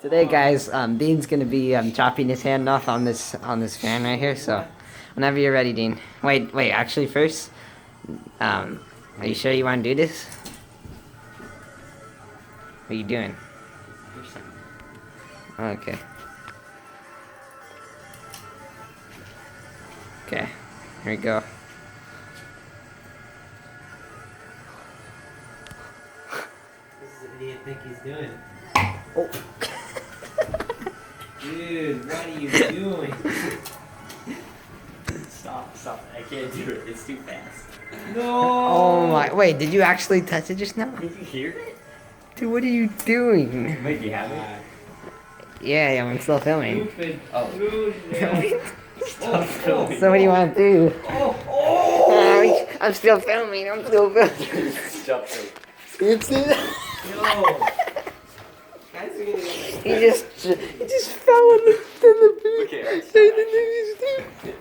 Today, guys, Dean's gonna be chopping his hand off on this fan right here. So, whenever you're ready, Dean. Wait. Actually, first, are you sure you want to do this? What are you doing? Okay. Okay. Here we go. What do you think he's doing? Oh. Dude, what are you doing? Stop. I can't do it. It's too fast. No! Oh my! Wait, did you actually touch it just now? Did you hear it? Dude, what are you doing? Wait, do you have it? Yeah, I'm still filming. Stupid. Oh. Dude, yeah. Stop filming. So what do you want to do? Oh! I'm still filming. I'm still filming. Stop filming. It's it. Yo! Guys are gonna He just fell in the Okay. booth.